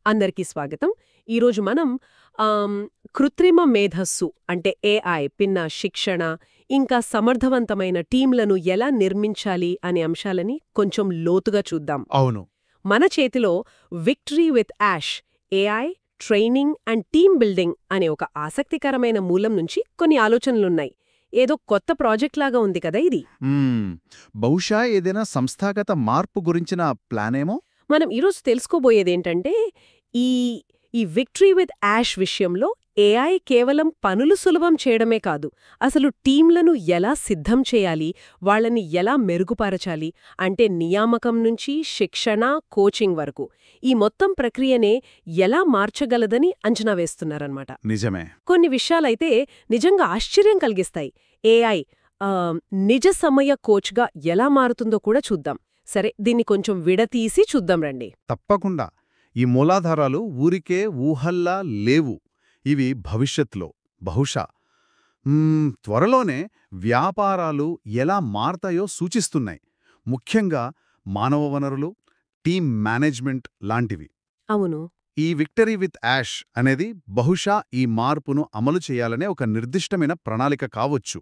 అందరికీ స్వాగతం. ఈరోజు మనం ఆమ్, కృత్రిమ మేధస్సు అంటే ఏఐ పిన్న శిక్షణ ఇంకా సమర్థవంతమైన టీంలను ఎలా నిర్మించాలి అనే అంశాలని కొంచెం లోతుగా చూద్దాం. అవును. మన చేతిలో victory with ash AI training and team building అనే ఒక ఆసక్తికరమైన మూలం నుంచి కొన్ని ఆలోచనలున్నాయి. ఏదో కొత్త ప్రాజెక్ట్ లాగా ఉంది కదా ఇది. మ్మ్. బహుశా ఏదైనా సంస్థాగత మార్పు గురించిన ప్లానేమో. మనం ఈరోజు తెలుసుకోబోయేదేంటంటే ఈ ఈ విక్టరీ విత్ యాష్ విషయంలో ఏఐ కేవలం పనులు సులభం చేయడమే కాదు, అసలు టీంలను ఎలా సిద్ధం చేయాలి, వాళ్ళని ఎలా మెరుగుపరచాలి, అంటే నియామకం నుంచి శిక్షణ కోచింగ్ వరకు ఈ మొత్తం ప్రక్రియనే ఎలా మార్చగలదని అంచనా వేస్తున్నారన్నమాట. నిజమే. కొన్ని విషయాలైతే నిజంగా ఆశ్చర్యం కలిగిస్తాయి. ఏఐ నిజ సమయ కోచ్గా ఎలా మారుతుందో కూడా చూద్దాం. సరే, దీన్ని కొంచెం విడతీసి చూద్దాం రండి. తప్పకుండా. ఈ మూలాధారాలు ఊరికే ఊహల్లా లేవు. ఇవి భవిష్యత్తులో బహుశా త్వరలోనే వ్యాపారాలు ఎలా మారతాయో సూచిస్తున్నాయి. ముఖ్యంగా మానవ వనరులు, టీమ్ మేనేజ్మెంట్ లాంటివి. అవును. ఈ విక్టరీ విత్ యాష్ అనేది బహుశా ఈ మార్పును అమలు చేయాలనే ఒక నిర్దిష్టమైన ప్రణాళిక కావచ్చు.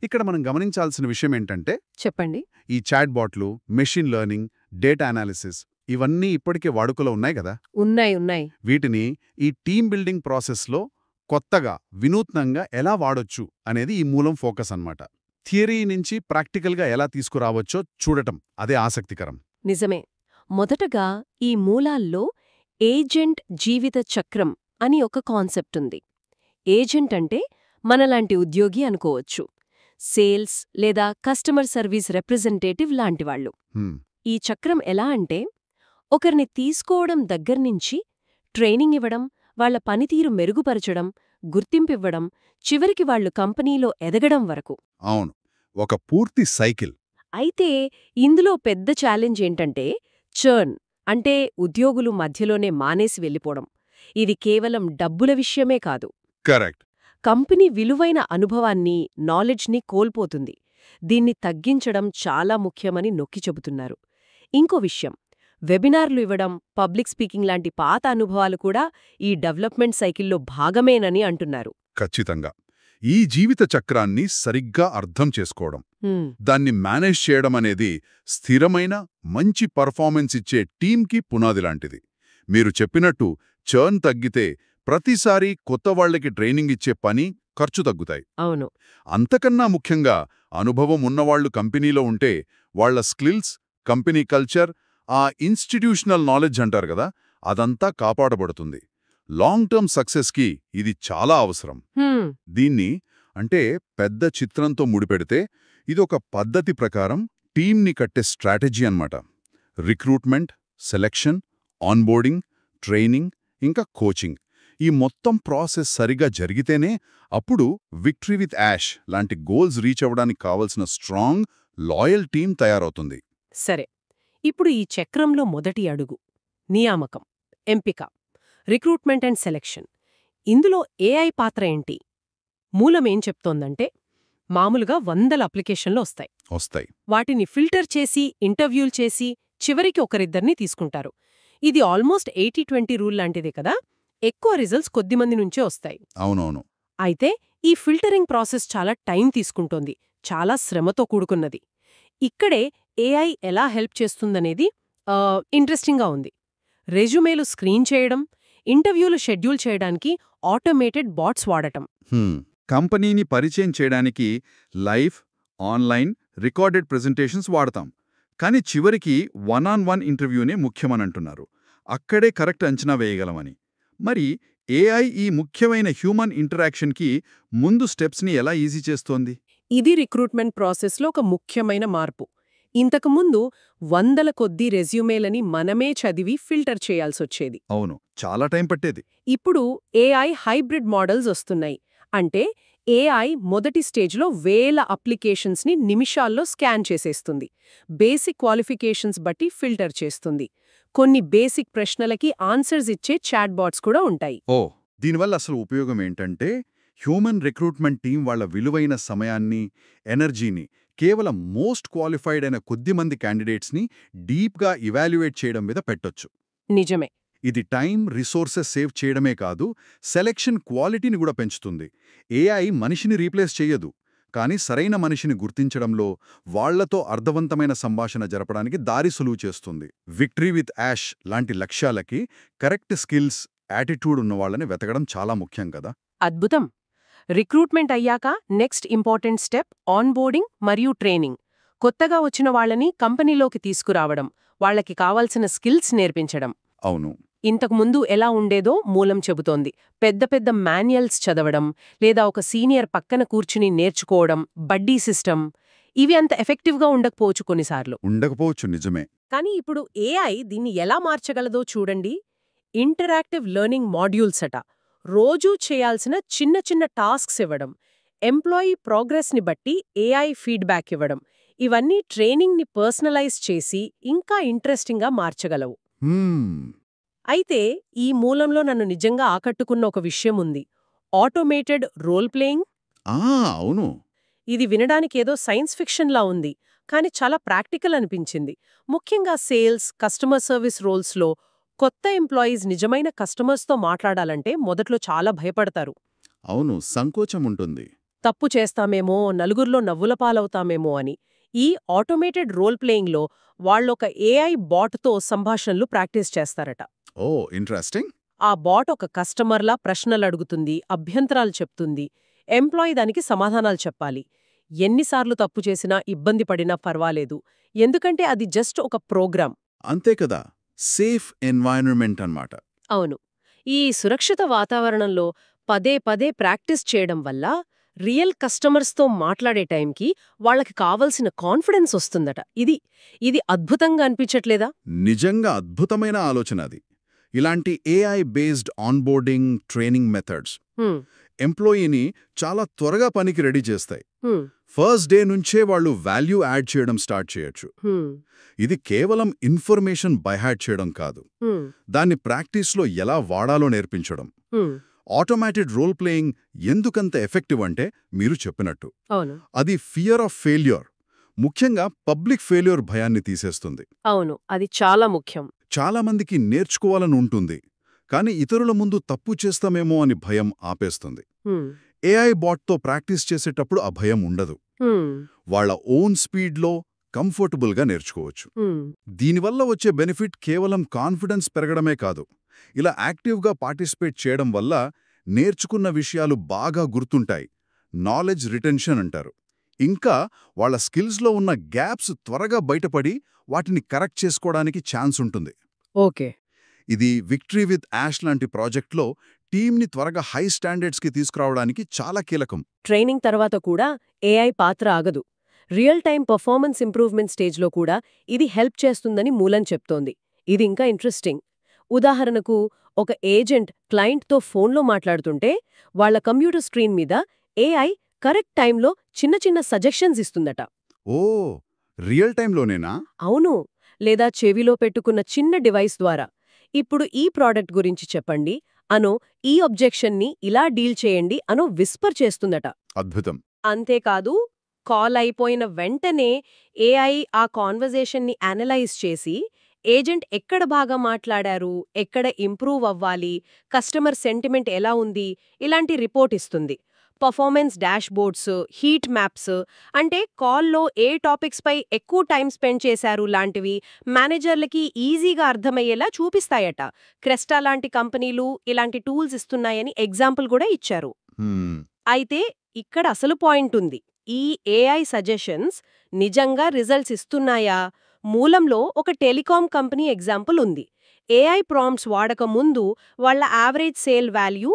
ఇక్కడ మనం గమనించాల్సిన విషయమేంటంటే, చెప్పండి. ఈ చాట్బాట్లు, మెషిన్ లెర్నింగ్, డేటా అనాలిసిస్ ఇవన్నీ ఇప్పటికే వాడుకలో ఉన్నాయి కదా. ఉన్నాయి. వీటిని ఈ టీమ్ బిల్డింగ్ ప్రాసెస్లో కొత్తగా, వినూత్నంగా ఎలా వాడొచ్చు అనేది ఈ మూలం ఫోకస్ అన్నమాట. థియరీ నుంచి ప్రాక్టికల్గా ఎలా తీసుకురావచ్చో చూడటం అదే ఆసక్తికరం. నిజమే. మొదటగా ఈ మూలాల్లో ఏజెంట్ జీవిత చక్రం అని ఒక కాన్సెప్ట్ ఉంది. ఏజెంట్ అంటే మనలాంటి ఉద్యోగి అనుకోవచ్చు. సేల్స్ లేదా కస్టమర్ సర్వీస్ రిప్రజెంటేటివ్ లాంటివాళ్లు. హ్మ్. ఈ చక్రం ఎలా అంటే, ఒకరిని తీసుకోవడం దగ్గర్నుంచి ట్రైనింగ్ ఇవ్వడం, వాళ్ల పనితీరు మెరుగుపరచడం, గుర్తింపివ్వడం, చివరికి వాళ్లు కంపెనీలో ఎదగడం వరకు. అవును, ఒక పూర్తి సైకిల్. అయితే ఇందులో పెద్ద ఛాలెంజ్ ఏంటంటే చర్న్, అంటే ఉద్యోగులు మధ్యలోనే మానేసి వెళ్ళిపోవడం. ఇది కేవలం డబ్బుల విషయమే కాదు, కరెక్ట్. కంపెనీ విలువైన అనుభవాన్ని, నాలెడ్జ్ని కోల్పోతుంది. దీన్ని తగ్గించడం చాలా ముఖ్యమని నొక్కి చెబుతున్నారు. ఇంకో విషయం, వెబినార్లు ఇవ్వడం, పబ్లిక్ స్పీకింగ్ లాంటి పాత అనుభవాలు కూడా ఈ డెవలప్మెంట్ సైకిల్లో భాగమేనని అంటున్నారు. ఖచ్చితంగా. ఈ జీవిత చక్రాన్ని సరిగ్గా అర్థం చేసుకోవడం, హ్మ్, దాన్ని మేనేజ్ చేయడం అనేది స్థిరమైన, మంచి పర్ఫార్మెన్స్ ఇచ్చే టీంకి పునాదిలాంటిది. మీరు చెప్పినట్టు చర్న్ తగ్గితే ప్రతిసారీ కొత్త వాళ్లకి ట్రైనింగ్ ఇచ్చే పని, ఖర్చు తగ్గుతాయి. అవును. అంతకన్నా ముఖ్యంగా అనుభవం ఉన్నవాళ్లు కంపెనీలో ఉంటే వాళ్ల స్కిల్స్, కంపెనీ కల్చర్, ఆ ఇన్స్టిట్యూషనల్ నాలెడ్జ్ అంటారు కదా, అదంతా కాపాడబడుతుంది. లాంగ్ టర్మ్ సక్సెస్కి ఇది చాలా అవసరం. హ్మ్, దీన్ని అంటే పెద్ద చిత్రంతో ముడిపెడితే ఇదొక పద్ధతి ప్రకారం టీంని కట్టే స్ట్రాటజీ అన్నమాట. రిక్రూట్మెంట్, సెలెక్షన్, ఆన్బోర్డింగ్, ట్రైనింగ్, ఇంకా కోచింగ్, ఈ మొత్తం ప్రాసెస్ సరిగా జరిగితేనే అప్పుడు విక్టరీ విత్ యాష్ లాంటి గోల్స్ రీచ్ అవ్వడానికి కావలసిన స్ట్రాంగ్, లాయల్ టీం తయారవుతుంది. సరే. ఇప్పుడు ఈ చక్రంలో మొదటి అడుగు నియామకం, ఎంపిక, రిక్రూట్మెంట్ అండ్ సెలెక్షన్. ఇందులో ఏఐ పాత్ర ఏంటి? మూలమేం చెప్తోందంటే, మామూలుగా 100 అప్లికేషన్లు వస్తాయి. వాటిని ఫిల్టర్ చేసి, ఇంటర్వ్యూలు చేసి, చివరికి ఒకరిద్దరిని తీసుకుంటారు. ఇది ఆల్మోస్ట్ 80-20 రూల్ లాంటిదే కదా. ఎక్కువ రిజల్ట్స్ కొద్దిమంది నుంచే వస్తాయి. అవునవును. అయితే ఈ ఫిల్టరింగ్ ప్రాసెస్ చాలా టైం తీసుకుంటోంది, చాలా శ్రమతో కూడుకున్నది. ఇక్కడే ఏఐ ఎలా హెల్ప్ చేస్తుందనేది ఇంట్రెస్టింగ్గా ఉంది. రెజ్యూమేలు స్క్రీన్ చేయడం, ఇంటర్వ్యూలు షెడ్యూల్ చేయడానికి ఆటోమేటెడ్ బాట్స్ వాడటం. కంపెనీని పరిచయం చేయడానికి లైవ్, ఆన్లైన్, రికార్డెడ్ ప్రెజెంటేషన్స్ వాడతాం. కానీ చివరికి 1-on-1 ఇంటర్వ్యూనే ముఖ్యమనంటున్నారు. అక్కడే కరెక్ట్ అంచనా వేయగలమని. మరి ఏఐ ఈ ముఖ్యమైన హ్యూమన్ ఇంటరాక్షన్కి ముందు స్టెప్స్ని ఎలా ఈజీ చేస్తోంది? ఇది రిక్రూట్మెంట్ ప్రాసెస్లో ఒక ముఖ్యమైన మార్పు. ఇంతకుముందు 100ల కొద్దీ రెజ్యూమేలని మనమే చదివి ఫిల్టర్ చేయాల్సొచ్చేది. అవును, చాలా టైం పట్టేది. ఇప్పుడు ఏఐ హైబ్రిడ్ మోడల్స్ వస్తున్నాయి. అంటే ఏఐ మొదటి స్టేజ్లో వేల అప్లికేషన్స్ని నిమిషాల్లో స్కాన్ చేసేస్తుంది. బేసిక్ క్వాలిఫికేషన్స్ బట్టి ఫిల్టర్ చేస్తుంది. కొన్ని బేసిక్ ప్రశ్నలకి ఆన్సర్స్ ఇచ్చే చాట్బాట్స్ కూడా ఉంటాయి. దీనివల్ల అసలు ఉపయోగం ఏంటంటే, హ్యూమన్ రిక్రూట్మెంట్ టీం వాళ్ల విలువైన సమయాన్ని, ఎనర్జీని కేవలం మోస్ట్ క్వాలిఫైడ్ అయిన కొద్దిమంది క్యాండిడేట్స్ని డీప్గా ఇవాల్యుయేట్ చేయడం మీద పెట్టొచ్చు. నిజమే. ఇది టైం, రిసోర్సెస్ సేవ్ చేయడమే కాదు, సెలెక్షన్ క్వాలిటీని కూడా పెంచుతుంది. ఏఐ మనిషిని రీప్లేస్ చెయ్యదు, కానీ సరైన మనిషిని గుర్తించడంలో, వాళ్లతో అర్థవంతమైన సంభాషణ జరపడానికి దారి సులువు చేస్తుంది. విక్టరీ విత్ యాష్ లాంటి లక్ష్యాలకి కరెక్ట్ స్కిల్స్, యాటిట్యూడ్ ఉన్నవాళ్లని వెతకడం చాలా ముఖ్యం కదా. అద్భుతం. రిక్రూట్మెంట్ అయ్యాక నెక్స్ట్ ఇంపార్టెంట్ స్టెప్ ఆన్బోర్డింగ్ మరియు ట్రైనింగ్. కొత్తగా వచ్చిన వాళ్ళని కంపెనీలోకి తీసుకురావడం, వాళ్ళకి కావాల్సిన స్కిల్స్ నేర్పించడం. అవును. ఇంతకుముందు ఎలా ఉండేదో మూలం చెబుతోంది. పెద్ద పెద్ద మాన్యుయల్స్ చదవడం, లేదా ఒక సీనియర్ పక్కన కూర్చుని నేర్చుకోవడం, బడ్డీ సిస్టమ్, ఇవి అంత ఎఫెక్టివ్గా ఉండకపోవచ్చు కొన్నిసార్లు. ఉండకపోవచ్చు, నిజమే. కానీ ఇప్పుడు ఏఐ దీన్ని ఎలా మార్చగలదో చూడండి. ఇంటరాక్టివ్ లెర్నింగ్ మాడ్యూల్స్ అట. రోజూ చేయాల్సిన చిన్న చిన్న టాస్క్స్ ఇవ్వడం, ఎంప్లాయీ ప్రోగ్రెస్ని బట్టి ఏఐ ఫీడ్బ్యాక్ ఇవ్వడం, ఇవన్నీ ట్రైనింగ్ని పర్సనలైజ్ చేసి ఇంకా ఇంట్రెస్టింగ్గా మార్చగలవు. అయితే ఈ మూలంలో నన్ను నిజంగా ఆకట్టుకున్న ఒక విషయం ఉంది. Automated role playing. అవును. ఇది వినడానికేదో సైన్స్ ఫిక్షన్లా ఉంది, కానీ చాలా ప్రాక్టికల్ అనిపించింది. ముఖ్యంగా సేల్స్, కస్టమర్ సర్వీస్ రోల్స్లో కొత్త ఎంప్లాయీస్ నిజమైన కస్టమర్స్తో మాట్లాడాలంటే మొదట్లో చాలా భయపడతారు. అవును, సంకోచం ఉంటుంది. తప్పు చేస్తామేమో, నలుగురిలో నవ్వుల పాలవుతామేమో అని. ఈ ఆటోమేటెడ్ రోల్ ప్లేయింగ్లో వాళ్ళొక ఏఐ బాట్తో సంభాషణలు ప్రాక్టీస్ చేస్తారట. ఓ, ఇంట్రెస్టింగ్. ఆ బాట్ ఒక కస్టమర్లా ప్రశ్నలు అడుగుతుంది, అభ్యంతరాలు చెప్తుంది. ఎంప్లాయీ దానికి సమాధానాలు చెప్పాలి. ఎన్నిసార్లు తప్పు చేసినా, ఇబ్బంది పడినా పర్వాలేదు, ఎందుకంటే అది జస్ట్ ఒక ప్రోగ్రామ్. అంతే కదా, సేఫ్ ఎన్వైరన్మెంట్ అన్నమాట. అవును. ఈ సురక్షిత వాతావరణంలో పదే పదే ప్రాక్టీస్ చేయడం వల్ల రియల్ కస్టమర్స్తో మాట్లాడే టైంకి వాళ్ళకి కావలసిన కాన్ఫిడెన్స్ వస్తుందట. ఇది అద్భుతంగా అనిపించట్లేదా? నిజంగా అద్భుతమైన ఆలోచన అది. ఇలాంటి AI based onboarding, training methods ఎంప్లాయీని చాలా త్వరగా పనికి రెడీ చేస్తాయి. ఫస్ట్ డే నుంచే వాళ్ళు వాల్యూ యాడ్ చేయడం స్టార్ట్ చేయొచ్చు. ఇది కేవలం ఇన్ఫర్మేషన్ బైహార్ట్ చేయడం కాదు, దాన్ని ప్రాక్టీస్లో ఎలా వాడాలో నేర్పించడం. ఆటోమేటెడ్ రోల్ ప్లేయింగ్ ఎందుకంత ఎఫెక్టివ్ అంటే మీరు చెప్పినట్టు అది ఫియర్ ఆఫ్ ఫెయిల్యూర్, ముఖ్యంగా పబ్లిక్ ఫెయిల్యూర్ భయాన్ని తీసేస్తుంది. అవును, అది చాలా ముఖ్యం. చాలామందికి నేర్చుకోవాలని ఉంటుంది, కానీ ఇతరుల ముందు తప్పు చేస్తామేమో అని భయం ఆపేస్తుంది. ఏఐ బాట్తో ప్రాక్టీస్ చేసేటప్పుడు ఆ భయం ఉండదు. వాళ్ళ ఓన్ స్పీడ్లో కంఫర్టబుల్గా నేర్చుకోవచ్చు. దీనివల్ల వచ్చే బెనిఫిట్ కేవలం కాన్ఫిడెన్స్ పెరగడమే కాదు, ఇలా యాక్టివ్గా పార్టిసిపేట్ చేయడం వల్ల నేర్చుకున్న విషయాలు బాగా గుర్తుంటాయి, నాలెడ్జ్ రిటెన్షన్ అంటారు. ఇంకా వాళ్ళ స్కిల్స్లో ఉన్న గ్యాప్స్ త్వరగా బయటపడి వాటిని కరెక్ట్ చేసుకోవడానికి ఛాన్స్ ఉంటుంది. ఓకే. ఇది విక్టరీ విత్ యాష్ లాంటి ప్రాజెక్ట్లో టీంని త్వరగా హై స్టాండర్డ్స్కి తీసుకురావడానికి చాలా కీలకం. ట్రైనింగ్ తర్వాత కూడా ఏఐ పాత్ర ఆగదు. రియల్ టైం పర్ఫార్మెన్స్ ఇంప్రూవ్మెంట్ స్టేజ్లో కూడా ఇది హెల్ప్ చేస్తుందని మూలం చెప్తోంది. ఇది ఇంకా ఇంట్రెస్టింగ్. ఉదాహరణకు, ఒక ఏజెంట్ క్లయింట్తో ఫోన్లో మాట్లాడుతుంటే వాళ్ల కంప్యూటర్ స్క్రీన్ మీద ఏఐ కరెక్ట్ టైంలో చిన్న చిన్న సజెషన్స్ ఇస్తుందట. ఓ, రియల్ టైంలోనేనా? అవును. లేదా చెవిలో పెట్టుకున్న చిన్న డివైస్ ద్వారా, ఇప్పుడు ఈ ప్రోడక్ట్ గురించి చెప్పండి అనో, ఈ అబ్జెక్షన్ని ఇలా డీల్ చేయండి అనో విస్పర్ చేస్తుందట. అద్భుతం. అంతేకాదు, కాల్ అయిపోయిన వెంటనే ఏఐ ఆ కాన్వర్జేషన్ని అనలైజ్ చేసి ఏజెంట్ ఎక్కడ బాగా మాట్లాడారు, ఎక్కడ ఇంప్రూవ్ అవ్వాలి, కస్టమర్ సెంటిమెంట్ ఎలా ఉంది, ఇలాంటి రిపోర్ట్ ఇస్తుంది. పర్ఫార్మెన్స్ డాష్బోర్డ్స్, హీట్ మ్యాప్స్, అంటే కాల్లో ఏ టాపిక్స్పై ఎక్కువ టైం స్పెండ్ చేశారు లాంటివి మేనేజర్లకి ఈజీగా అర్థమయ్యేలా చూపిస్తాయట. క్రెస్టా లాంటి కంపెనీలు ఇలాంటి టూల్స్ ఇస్తున్నాయని ఎగ్జాంపుల్ కూడా ఇచ్చారు. అయితే ఇక్కడ అసలు పాయింట్ ఉంది. ఈ ఏఐ సజెషన్స్ నిజంగా రిజల్ట్స్ ఇస్తున్నాయా? మూలంలో ఒక టెలికాం కంపెనీ ఎగ్జాంపుల్ ఉంది. ఏఐ ప్రాంప్ట్స్ వాడక ముందు వాళ్ళ యావరేజ్ సేల్ వాల్యూ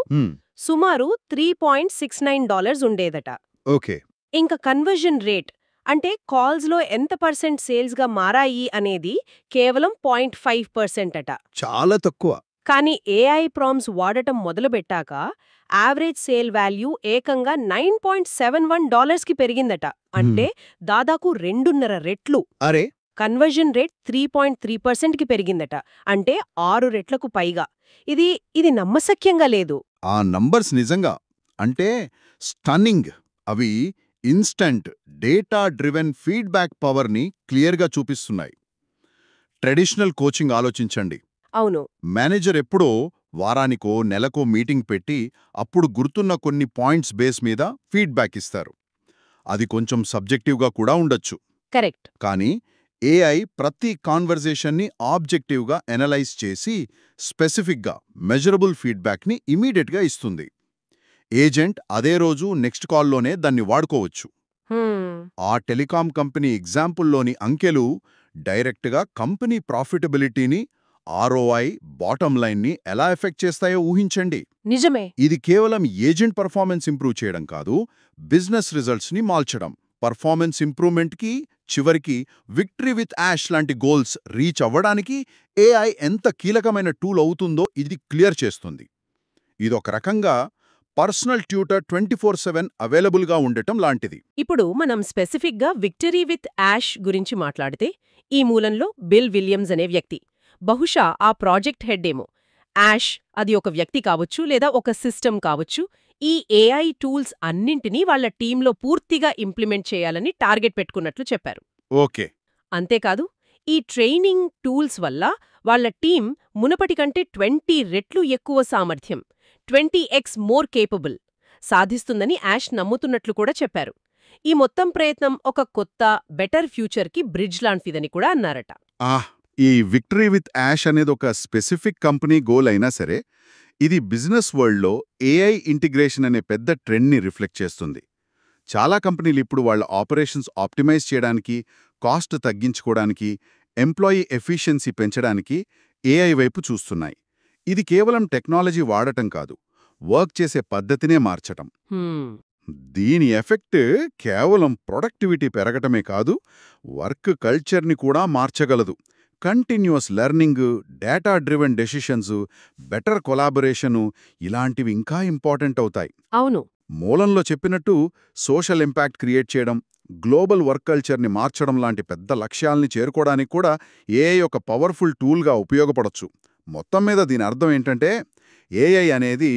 సుమారు $3.69 ఉండేదట. ఓకే. ఇంకా కన్వర్జన్ రేట్, అంటే కాల్స్లో ఎంత % సేల్స్గా మారాయి అనేది కేవలం 0.5% అట. చాలా తక్కువ. కానీ ఏఐ ప్రాంప్ట్స్ వాడటం మొదలుపెట్టాక యావరేజ్ సేల్ వాల్యూ ఏకంగా $9.71కి పెరిగిందట. అంటే దాదాపు 2.5 రెట్లు. అరే. కన్వర్జన్ రేట్ 3.3%కి పెరిగిందట. అంటే 6 రెట్లకు పైగా. ఇది నమ్మశక్యంగా లేదు. ఆ నంబర్స్ నిజంగా అంటే స్టన్నింగ్. అవి ఇన్స్టంట్ డేటా డ్రివెన్ ఫీడ్బ్యాక్ పవర్ని క్లియర్గా చూపిస్తున్నాయి. ట్రెడిషనల్ కోచింగ్ ఆలోచించండి. అవును. మేనేజర్ ఎప్పుడో వారానికో నెలకో మీటింగ్ పెట్టి అప్పుడు గుర్తున్న కొన్ని పాయింట్స్ బేస్ మీద ఫీడ్బ్యాక్ ఇస్తారు. అది కొంచెం సబ్జెక్టివ్గా కూడా ఉండొచ్చు. కరెక్ట్. కానీ ఏఐ ప్రతి కాన్వర్జేషన్ని ఆబ్జెక్టివ్గా ఎనలైజ్ చేసి స్పెసిఫిక్గా మెజరబుల్ ఫీడ్బ్యాక్ని ఇమీడియట్గా ఇస్తుంది. ఏజెంట్ అదే రోజు నెక్స్ట్ కాల్లోనే దాన్ని వాడుకోవచ్చు. హ్మ్. ఆ టెలికాం కంపెనీ ఎగ్జాంపుల్లోని అంకెలు డైరెక్ట్గా కంపెనీ ప్రాఫిటబిలిటీని, ఆర్ఓఐ, బాటమ్ లైన్ని ఎలా ఎఫెక్ట్ చేస్తాయో ఊహించండి. నిజమే. ఇది కేవలం ఏజెంట్ పర్ఫార్మెన్స్ ఇంప్రూవ్ చేయడం కాదు, బిజినెస్ రిజల్ట్స్ని మార్చడం. పర్ఫార్మెన్స్ ఇంప్రూవ్మెంట్కి, చివరికి విక్టరీ విత్ యాష్ లాంటి గోల్స్ రీచ్ అవ్వడానికి ఏఐ ఎంత కీలకమైన టూల్ అవుతుందో ఇది క్లియర్ చేస్తుంది. ఇదొక రకంగా పర్సనల్ ట్యూటర్ 24/7 అవైలబుల్గా ఉండటం లాంటిది. ఇప్పుడు మనం స్పెసిఫిక్గా విక్టరీ విత్ యాష్ గురించి మాట్లాడితే, ఈ మూలంలో బిల్ విలియమ్స్ అనే వ్యక్తి, బహుశా ఆ ప్రాజెక్ట్ హెడ్ ఏమో. యాష్ అది ఒక వ్యక్తి కావచ్చు లేదా ఒక సిస్టమ్ కావచ్చు, ఈ ఏఐ టూల్స్ అన్నింటినీ వాళ్ళ టీంలో పూర్తిగా ఇంప్లిమెంట్ చేయాలని టార్గెట్ పెట్టుకున్నట్లు చెప్పారు. ఓకే. అంతేకాదు, ఈ ట్రైనింగ్ టూల్స్ వల్ల వాళ్ళ టీం మునపటి కంటే 20 రెట్లు ఎక్కువ సామర్థ్యం, 20x మోర్ కేపబుల్ సాధిస్తుందని యాష్ నమ్ముతున్నట్లు కూడా చెప్పారు. ఈ మొత్తం ప్రయత్నం ఒక కొత్త, బెటర్ ఫ్యూచర్కి బ్రిడ్జ్ లాంటిదని కూడా అన్నారట. ఈ విక్టరీ విత్ యాష్ అనేది ఒక స్పెసిఫిక్ కంపెనీ గోల్ అయినా సరే, ఇది బిజినెస్ వరల్డ్లో ఏఐ ఇంటిగ్రేషన్ అనే పెద్ద ట్రెండ్ని రిఫ్లెక్ట్ చేస్తుంది. చాలా కంపెనీలు ఇప్పుడు వాళ్ళ ఆపరేషన్స్ ఆప్టిమైజ్ చేయడానికి, కాస్ట్ తగ్గించుకోవడానికి, ఎంప్లాయీ ఎఫిషియన్సీ పెంచడానికి ఏఐ వైపు చూస్తున్నాయి. ఇది కేవలం టెక్నాలజీ వాడటం కాదు, వర్క్ చేసే పద్ధతినే మార్చటం. దీని ఎఫెక్ట్ కేవలం ప్రొడక్టివిటీ పెరగటమే కాదు, వర్క్ కల్చర్ని కూడా మార్చగలదు. Continuous learning, data driven decisions, better collaboration ఇలాంటివి ఇంకా ఇంపార్టెంట్ అవుతాయి. అవును. మూలంలో చెప్పినట్టు సోషల్ ఇంపాక్ట్ క్రియేట్ చేయడం, గ్లోబల్ వర్క్ కల్చర్ని మార్చడం లాంటి పెద్ద లక్ష్యాల్ని చేరుకోవడానికి కూడా ఏఐ ఒక పవర్ఫుల్ టూల్గా ఉపయోగపడొచ్చు. మొత్తం మీద దీని అర్థం ఏంటంటే, ఏఐ అనేది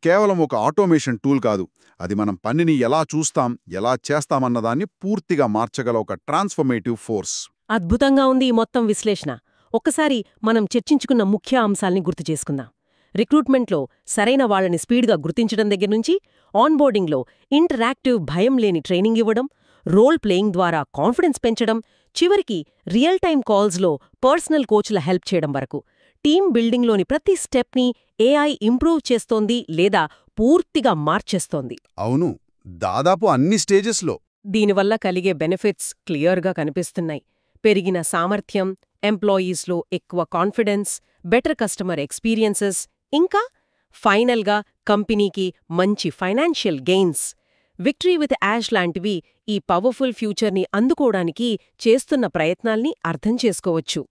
కేవలం ఒక ఆటోమేషన్ టూల్ కాదు, అది మనం పనిని ఎలా చూస్తాం, ఎలా చేస్తామన్నదాన్ని పూర్తిగా మార్చగల ఒక ట్రాన్స్ఫర్మేటివ్ ఫోర్స్. అద్భుతంగా ఉంది ఈ మొత్తం విశ్లేషణ. ఒక్కసారి మనం చర్చించుకున్న ముఖ్య అంశాల్ని గుర్తు చేసుకుందాం. రిక్రూట్మెంట్లో సరైన వాళ్ళని స్పీడ్గా గుర్తించడం దగ్గర్నుంచి, ఆన్బోర్డింగ్లో ఇంటరాక్టివ్ భయం లేని ట్రైనింగ్ ఇవ్వడం, రోల్ ప్లేయింగ్ ద్వారా కాన్ఫిడెన్స్ పెంచడం, చివరికి రియల్ టైమ్ కాల్స్లో పర్సనల్ కోచ్ల హెల్ప్ చేయడం వరకు, టీమ్ బిల్డింగ్లోని ప్రతి స్టెప్ని ఏఐ ఇంప్రూవ్ చేస్తోంది లేదా పూర్తిగా మార్చేస్తోంది. అవును, దాదాపు అన్ని స్టేజెస్లో. దీనివల్ల కలిగే బెనిఫిట్స్ క్లియర్గా కనిపిస్తున్నాయి. పెరిగిన సామర్థ్యం, ఎంప్లాయీస్లో ఎక్కువ కాన్ఫిడెన్స్, బెటర్ కస్టమర్ ఎక్స్పీరియన్సెస్, ఇంకా ఫైనల్గా కంపెనీకి మంచి financial gains. Victory with ash లాంటివి ఈ పవర్ఫుల్ ఫ్యూచర్ని అందుకోవడానికి చేస్తున్న ప్రయత్నాల్ని అర్థం చేసుకోవచ్చు.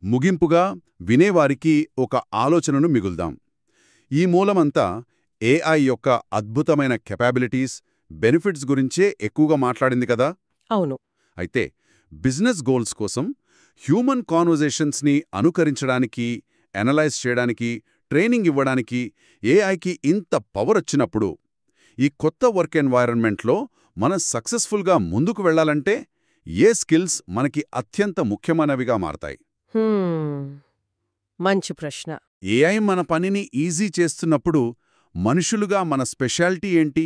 ముగింపుగా వినేవారికి ఒక ఆలోచనను మిగుల్దాం. ఈ మూలమంతా ఏఐ యొక్క అద్భుతమైన కెపాబిలిటీస్, బెనిఫిట్స్ గురించే ఎక్కువగా మాట్లాడింది కదా. అవును. అయితే బిజినెస్ గోల్స్ కోసం హ్యూమన్ కాన్వర్జేషన్స్ని అనుకరించడానికి, అనలైజ్ చేయడానికి, ట్రైనింగ్ ఇవ్వడానికి ఏఐకి ఇంత పవర్ వచ్చినప్పుడు, ఈ కొత్త వర్క్ ఎన్వైరన్మెంట్లో మనం సక్సెస్ఫుల్గా ముందుకు వెళ్లాలంటే ఏ స్కిల్స్ మనకి అత్యంత ముఖ్యమైనవిగా మారతాయి? మంచి ప్రశ్న. ఏఐ మన పనిని ఈజీ చేస్తున్నప్పుడు మనుషులుగా మన స్పెషాలిటీ ఏంటి,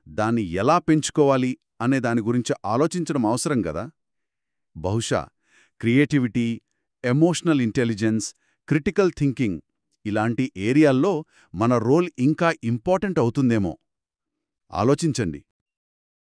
దాన్ని ఎలా పెంచుకోవాలి అనే దాని గురించి ఆలోచించడం అవసరం కదా. బహుశా creativity, emotional intelligence, critical thinking ఇలాంటి ఏరియాల్లో మన రోల్ ఇంకా ఇంపార్టెంట్ అవుతుందేమో. ఆలోచించండి.